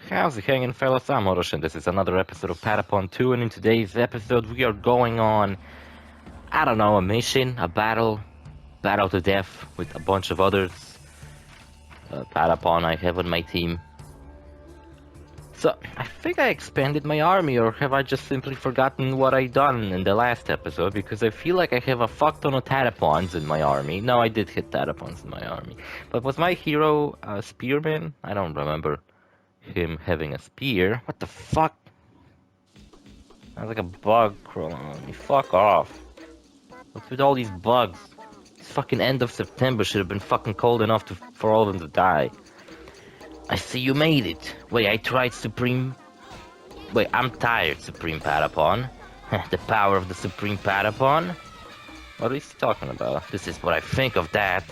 How's it hanging, fellas? I'm OrosZ, and this is another episode of Patapon 2, and in today's episode we are going on, I don't know, a mission, a battle to death with a bunch of others. Patapon I have on my team. So, I think I expanded my army, or have I just simply forgotten what I done in the last episode, because I feel like I have a fuck ton of Patapons in my army. No, I did hit Patapons in my army. But was my hero a spearman? I don't remember him having a spear. What the fuck? Sounds like a bug crawling on me. Fuck off. What's with all these bugs? It's fucking end of September should have been fucking cold enough for all of them to die. I see you made it. Wait, I tried Supreme... Wait, I'm tired, Supreme Patapon. The power of the Supreme Patapon? What is he talking about? This is what I think of that.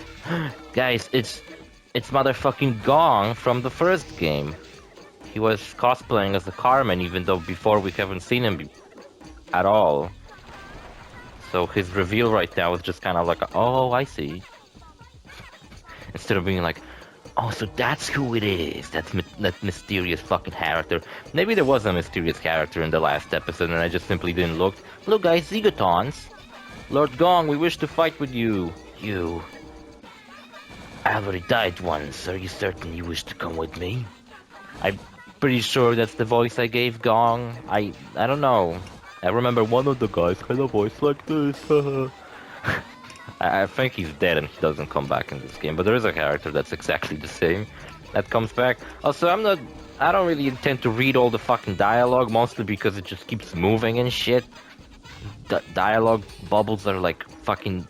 Guys, it's motherfucking Gong from the first game. He was cosplaying as a Carmen, even though before we haven't seen him at all. So his reveal right now is just kind of like, oh, I see. Instead of being like, oh, so that's who it is, that mysterious fucking character. Maybe there was a mysterious character in the last episode and I just simply didn't look. Look guys, Zigotons. Lord Gong, we wish to fight with you. You... I already died once. Are you certain you wish to come with me? I'm pretty sure that's the voice I gave Gong. I don't know. I remember one of the guys had a voice like this. I think he's dead and he doesn't come back in this game, but there is a character that's exactly the same that comes back. Also, I don't really intend to read all the fucking dialogue, mostly because it just keeps moving and shit. The dialogue bubbles are like fucking...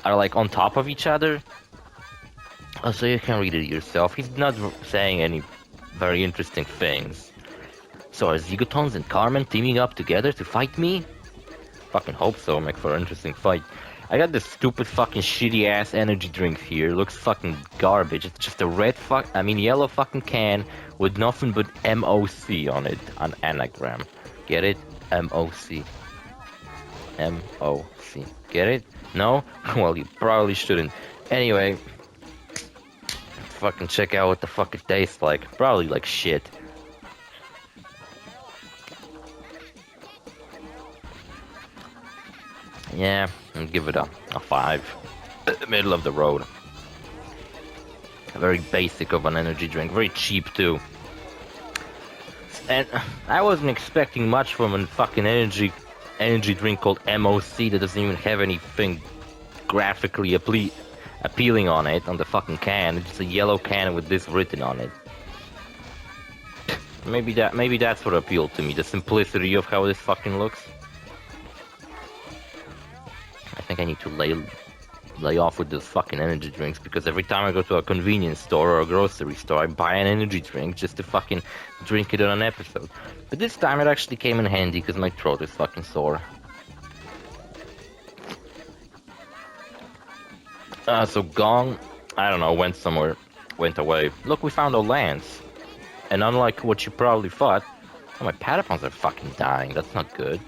are like on top of each other. Also, you can read it yourself. He's not saying any very interesting things. So are Zigotons and Carmen teaming up together to fight me? Fucking hope so, make for an interesting fight. I got this stupid fucking shitty ass energy drink here. Looks fucking garbage. It's just a yellow fucking can with nothing but MOC on it. An anagram. Get it? MOC. MOC. Get it? No? Well, you probably shouldn't. Anyway, fucking check out what the fuck it tastes like. Probably like shit. Yeah, I'll give it a 5. Middle of the road. Very basic of an energy drink. Very cheap too. And I wasn't expecting much from a fucking energy drink called MOC that doesn't even have anything graphically appealing on it, on the fucking can. It's just a yellow can with this written on it. Maybe that's what appealed to me, the simplicity of how this fucking looks. I think I need to lay off with those fucking energy drinks, because every time I go to a convenience store or a grocery store, I buy an energy drink just to fucking drink it on an episode. But this time it actually came in handy because my throat is fucking sore. So Gong, I don't know, went away. Look, we found a lance. And unlike what you probably thought, oh, my Patapons are fucking dying, that's not good.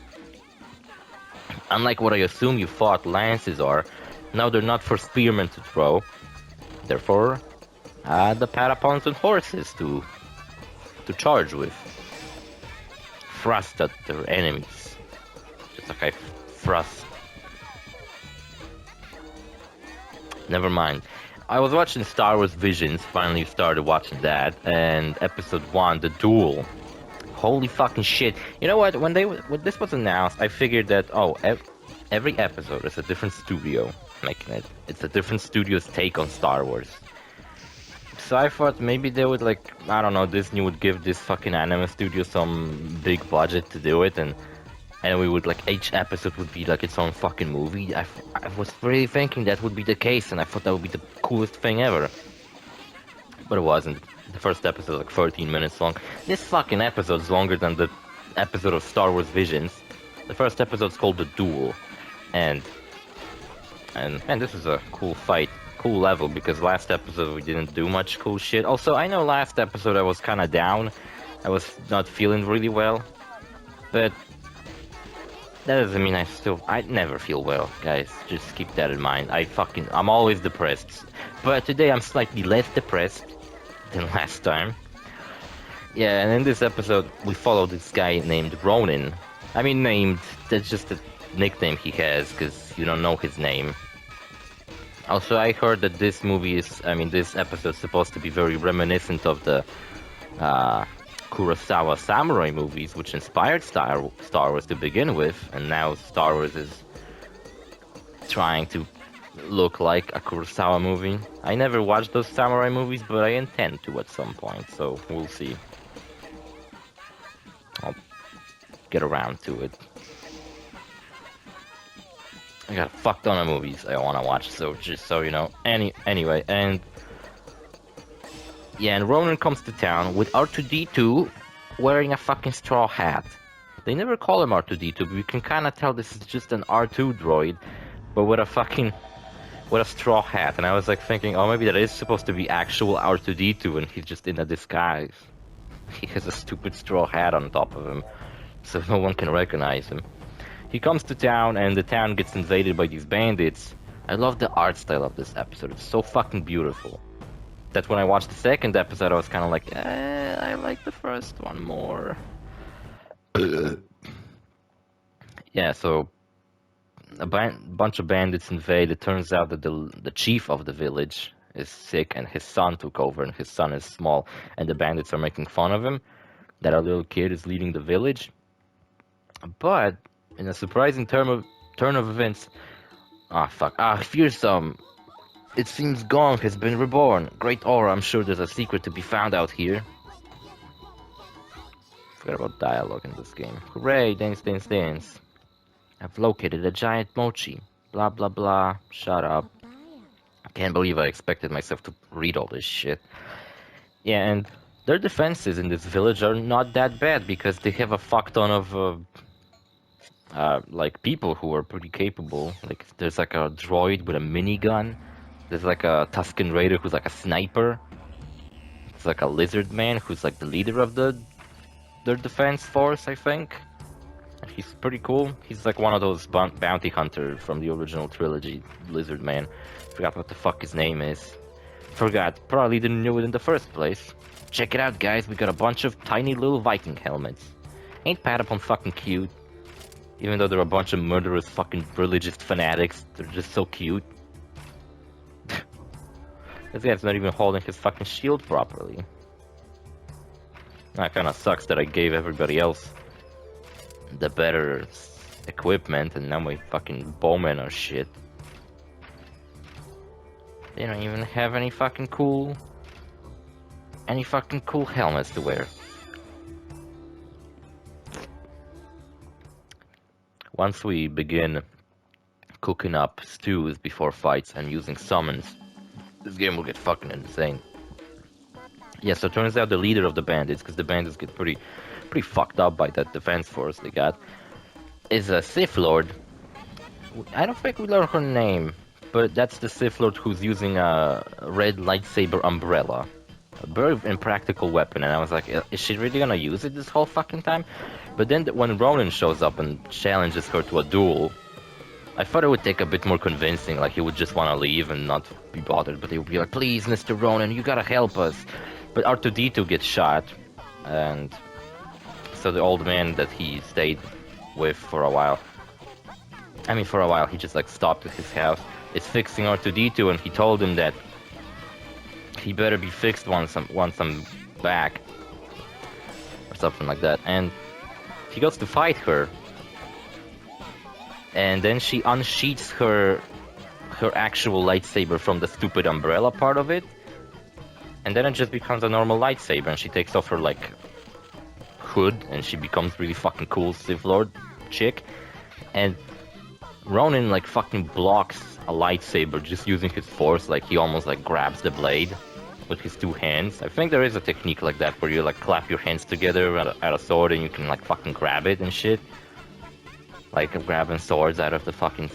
Unlike what I assume you thought lances are, now they're not for spearmen to throw. They're for the Patapons and horses to charge with. Thrust at their enemies. Just like I thrust. Never mind. I was watching Star Wars Visions, finally started watching that, and episode 1, The Duel. Holy fucking shit. You know what, when this was announced, I figured that, oh, every episode is a different studio making it. It's a different studio's take on Star Wars. So I thought maybe they would, like, I don't know, Disney would give this fucking anime studio some big budget to do it, and we would, like, each episode would be like its own fucking movie. I was really thinking that would be the case, and I thought that would be the coolest thing ever. But it wasn't. The first episode is like 13 minutes long. This fucking episode is longer than the episode of Star Wars Visions. The first episode is called The Duel. And this is a cool fight. Cool level, because last episode we didn't do much cool shit. Also, I know last episode I was kinda down. I was not feeling really well. But that doesn't mean I never feel well, guys. Just keep that in mind. I'm always depressed. But today I'm slightly less depressed. than last time. Yeah, and in this episode, we follow this guy named Ronin. I mean, named, that's just a nickname he has, because you don't know his name. Also, I heard that this movie is, I mean, this episode is supposed to be very reminiscent of the uh, Kurosawa samurai movies, which inspired Star Wars to begin with, and now Star Wars is trying to look like a Kurosawa movie. I never watched those samurai movies, but I intend to at some point, so we'll see. I'll get around to it. I got a fuck ton of movies I want to watch, so just so you know. Anyway, and yeah, and Ronan comes to town with R2-D2 wearing a fucking straw hat. They never call him R2-D2, but you can kind of tell this is just an R2 droid, but with a straw hat. And I was like thinking, oh, maybe that is supposed to be actual R2-D2, and he's just in a disguise. He has a stupid straw hat on top of him, so no one can recognize him. He comes to town, and the town gets invaded by these bandits. I love the art style of this episode. It's so fucking beautiful. That when I watched the second episode, I was kind of like, I like the first one more. Yeah, so a bunch of bandits invade. It turns out that the chief of the village is sick, and his son took over, and his son is small, and the bandits are making fun of him, that a little kid is leading the village. But in a surprising turn of events, fearsome. It seems Gong has been reborn. Great aura, I'm sure there's a secret to be found out here. Forgot about dialogue in this game. Hooray, dance, dance, dance. I've located a giant mochi. Blah, blah, blah. Shut up. I can't believe I expected myself to read all this shit. Yeah, and their defenses in this village are not that bad, because they have a fuck ton of like people who are pretty capable. Like there's like a droid with a minigun. There's like a Tusken Raider who's like a sniper. It's like a lizard man who's like the leader of their defense force, I think. And he's pretty cool. He's like one of those bounty hunter from the original trilogy, lizard man. Forgot what the fuck his name is. Forgot. Probably didn't know it in the first place. Check it out, guys. We got a bunch of tiny little Viking helmets. Ain't Patapon fucking cute? Even though they're a bunch of murderous fucking religious fanatics, they're just so cute. This guy's not even holding his fucking shield properly. That kinda sucks that I gave everybody else the better equipment, and now my fucking bowmen are shit. They don't even have any fucking cool helmets to wear. Once we begin cooking up stews before fights and using summons, this game will get fucking insane. Yeah, so it turns out the leader of the bandits, because the bandits get pretty fucked up by that defense force they got, is a Sith Lord. I don't think we learned her name, but that's the Sith Lord who's using a red lightsaber umbrella. A very impractical weapon, and I was like, is she really gonna use it this whole fucking time? But then when Ronan shows up and challenges her to a duel, I thought it would take a bit more convincing, like he would just want to leave and not be bothered, but he would be like, please, Mr. Ronan, you gotta help us. But R2-D2 gets shot, and so the old man that he stayed with for a while, he just like stopped at his house, is fixing R2-D2, and he told him that he better be fixed once I'm back, or something like that. And he goes to fight her, and then she unsheaths her actual lightsaber from the stupid umbrella part of it, and then it just becomes a normal lightsaber, and she takes off her like hood, and she becomes really fucking cool Sith Lord chick. And Ronin like fucking blocks a lightsaber just using his force, like he almost like grabs the blade with his two hands. I think there is a technique like that where you like clap your hands together at a sword and you can like fucking grab it and shit. Like grabbing swords out of the fucking...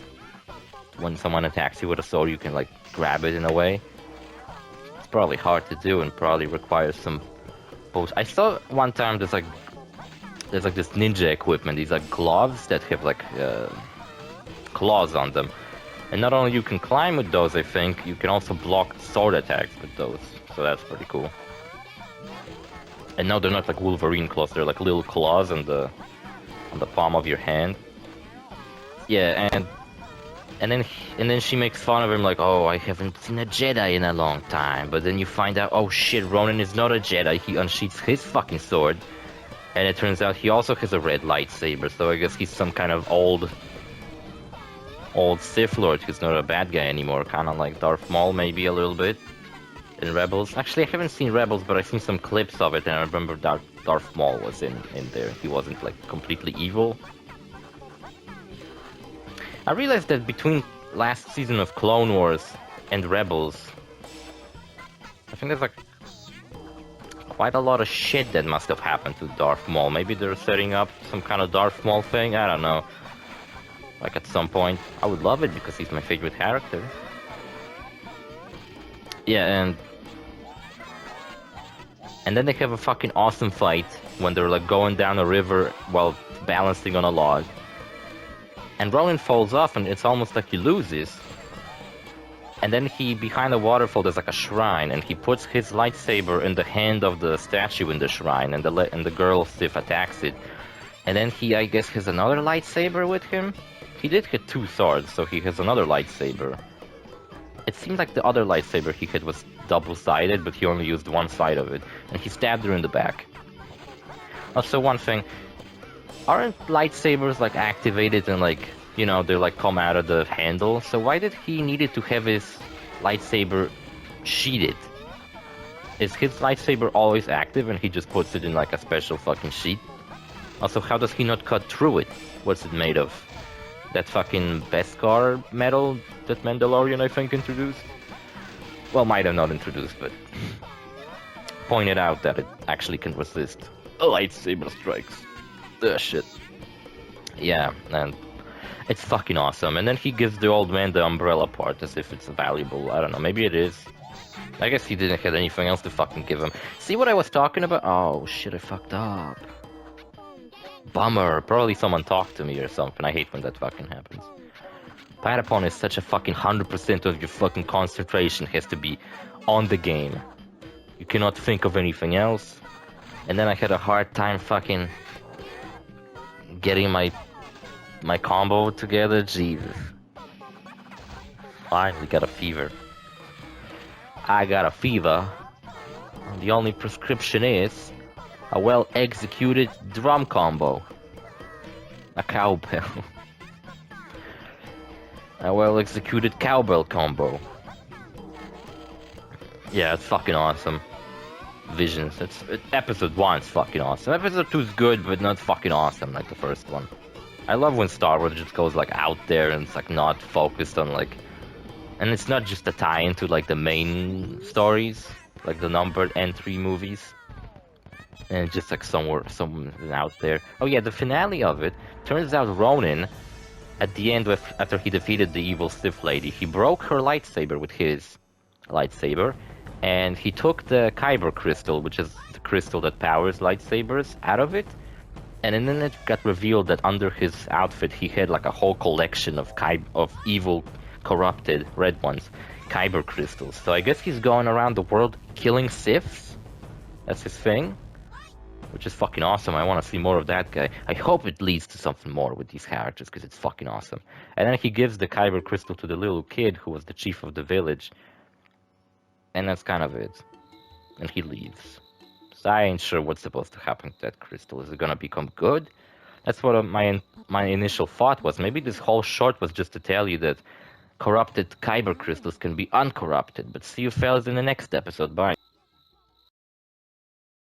When someone attacks you with a sword, you can like grab it in a way. It's probably hard to do and probably requires some... I saw one time there's like this ninja equipment, these like gloves that have like claws on them. And not only you can climb with those, I think, you can also block sword attacks with those. So that's pretty cool. And no, they're not like Wolverine claws, they're like little claws on the palm of your hand. Yeah, and then she makes fun of him like, oh, I haven't seen a Jedi in a long time. But then you find out, oh shit, Ronan is not a Jedi. He unsheaths his fucking sword, and it turns out he also has a red lightsaber. So I guess he's some kind of old Sith Lord who's not a bad guy anymore, kind of like Darth Maul maybe a little bit in Rebels. Actually, I haven't seen Rebels, but I've seen some clips of it, and I remember Darth Maul was in there. He wasn't like completely evil. I realized that between last season of Clone Wars and Rebels, I think there's like quite a lot of shit that must have happened to Darth Maul. Maybe they're setting up some kind of Darth Maul thing, I don't know. Like at some point, I would love it because he's my favorite character. Yeah, and then they have a fucking awesome fight when they're like going down a river while balancing on a log. And Ronan falls off and it's almost like he loses. And then behind the waterfall, there's like a shrine, and he puts his lightsaber in the hand of the statue in the shrine, and the girl Sif attacks it. And then he, I guess, has another lightsaber with him. He did hit 2 swords, so he has another lightsaber. It seemed like the other lightsaber he hit was double-sided, but he only used one side of it, and he stabbed her in the back. Also, one thing, aren't lightsabers like activated and like, you know, they like come out of the handle? So why did he needed to have his lightsaber sheathted? Is his lightsaber always active and he just puts it in like a special fucking sheath? Also, how does he not cut through it? What's it made of? That fucking Beskar metal that Mandalorian, I think, introduced? Well, might have not introduced, but pointed out that it actually can resist a lightsaber strikes. Ugh, shit. Yeah, and it's fucking awesome. And then he gives the old man the umbrella part as if it's valuable. I don't know, maybe it is. I guess he didn't have anything else to fucking give him. See what I was talking about? Oh, shit, I fucked up. Bummer. Probably someone talked to me or something. I hate when that fucking happens. Patapon is such a fucking 100% of your fucking concentration has to be on the game. You cannot think of anything else. And then I had a hard time fucking getting my combo together. Jesus. Finally got a fever. I got a fever. And the only prescription is a well-executed drum combo. A cowbell. A well-executed cowbell combo. Yeah, it's fucking awesome. Visions. Episode 1's fucking awesome. Episode 2's good, but not fucking awesome like the first one. I love when Star Wars just goes like out there and it's like not focused on like... And it's not just a tie-in to like the main stories, like the numbered entry movies. And it's just like somewhere out there. Oh yeah, the finale of it, turns out Ronan, at the end after he defeated the evil Sith lady, he broke her lightsaber with his lightsaber, and he took the Kyber crystal, which is the crystal that powers lightsabers, out of it. And then it got revealed that under his outfit he had like a whole collection of evil, corrupted red ones, Kyber crystals. So I guess he's going around the world killing Siths. That's his thing. Which is fucking awesome. I want to see more of that guy. I hope it leads to something more with these characters, because it's fucking awesome. And then he gives the Kyber crystal to the little kid who was the chief of the village. And that's kind of it. And he leaves. So I ain't sure what's supposed to happen to that crystal. Is it gonna become good? That's what my initial thought was. Maybe this whole short was just to tell you that corrupted Kyber crystals can be uncorrupted. But see you fellas in the next episode. Bye.